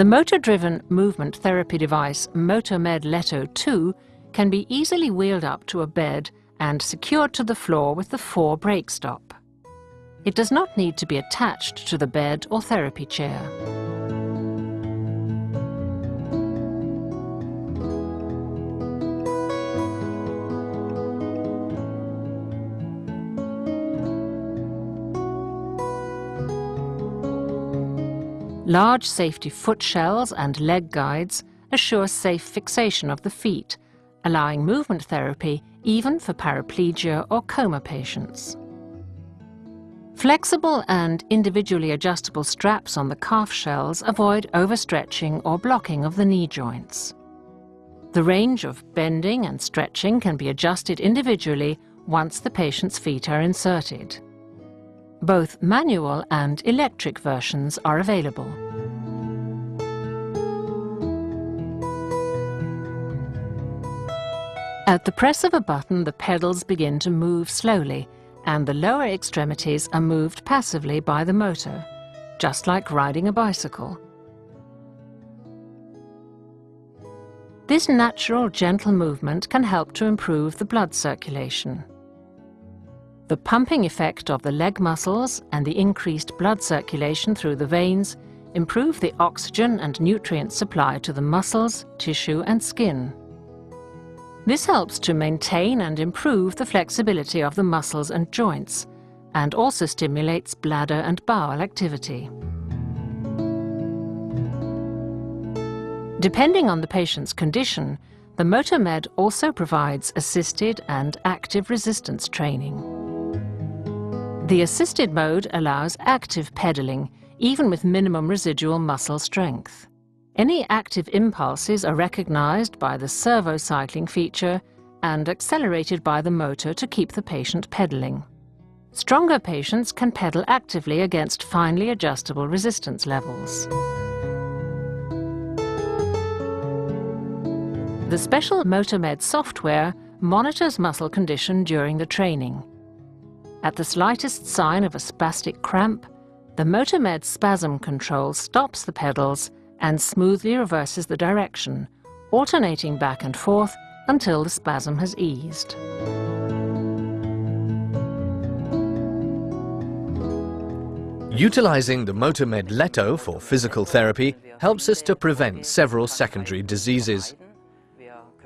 The motor-driven movement therapy device MotorMed Letto 2 can be easily wheeled up to a bed and secured to the floor with the 4 brake stop. It does not need to be attached to the bed or therapy chair. Large safety foot shells and leg guides assure safe fixation of the feet, allowing movement therapy even for paraplegia or coma patients. Flexible and individually adjustable straps on the calf shells avoid overstretching or blocking of the knee joints. The range of bending and stretching can be adjusted individually once the patient's feet are inserted. Both manual and electric versions are available. At the press of a button, the pedals begin to move slowly, and the lower extremities are moved passively by the motor, just like riding a bicycle. This natural, gentle movement can help to improve the blood circulation. The pumping effect of the leg muscles and the increased blood circulation through the veins improve the oxygen and nutrient supply to the muscles, tissue and skin. This helps to maintain and improve the flexibility of the muscles and joints, and also stimulates bladder and bowel activity. Depending on the patient's condition, the MotorMed also provides assisted and active resistance training. The assisted mode allows active pedaling, even with minimum residual muscle strength. Any active impulses are recognized by the servo cycling feature and accelerated by the motor to keep the patient pedaling. Stronger patients can pedal actively against finely adjustable resistance levels. The special MotorMed software monitors muscle condition during the training. At the slightest sign of a spastic cramp, the MotorMed spasm control stops the pedals and smoothly reverses the direction, alternating back and forth until the spasm has eased. Utilizing the MotorMed Letto for physical therapy helps us to prevent several secondary diseases.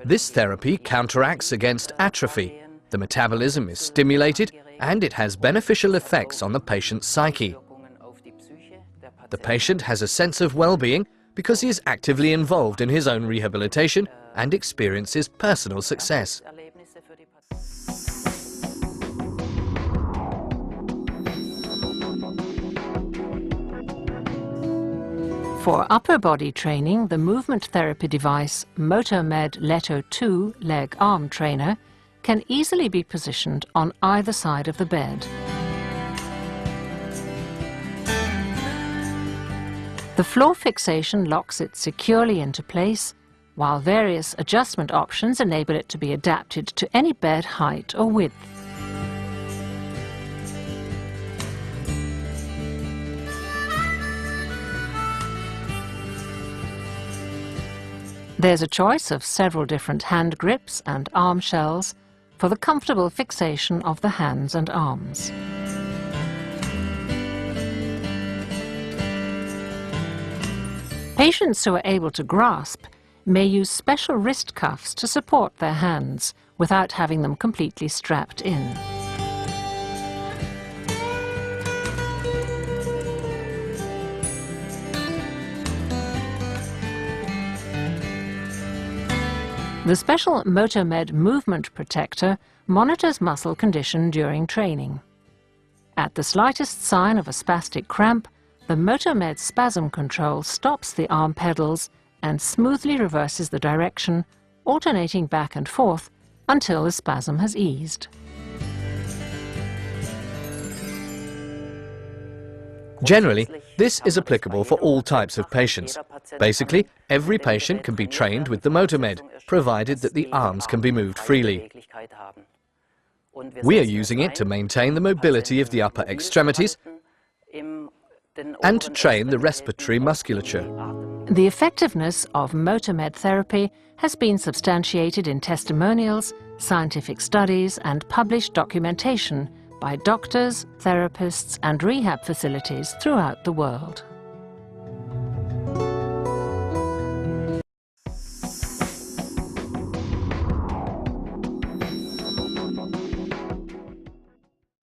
This therapy counteracts against atrophy. The metabolism is stimulated and it has beneficial effects on the patient's psyche. The patient has a sense of well-being because he is actively involved in his own rehabilitation and experiences personal success. For upper body training, the movement therapy device MotorMed Letto 2 leg-arm trainer can easily be positioned on either side of the bed. The floor fixation locks it securely into place, while various adjustment options enable it to be adapted to any bed height or width. There's a choice of several different hand grips and arm shells for the comfortable fixation of the hands and arms. Patients who are able to grasp may use special wrist cuffs to support their hands without having them completely strapped in. The special MotorMed movement protector monitors muscle condition during training. At the slightest sign of a spastic cramp, the MotorMed spasm control stops the arm pedals and smoothly reverses the direction, alternating back and forth until the spasm has eased. Generally, this is applicable for all types of patients. Basically, every patient can be trained with the MotorMed, provided that the arms can be moved freely. We are using it to maintain the mobility of the upper extremities and to train the respiratory musculature. The effectiveness of motor med therapy has been substantiated in testimonials, scientific studies and published documentation by doctors, therapists and rehab facilities throughout the world.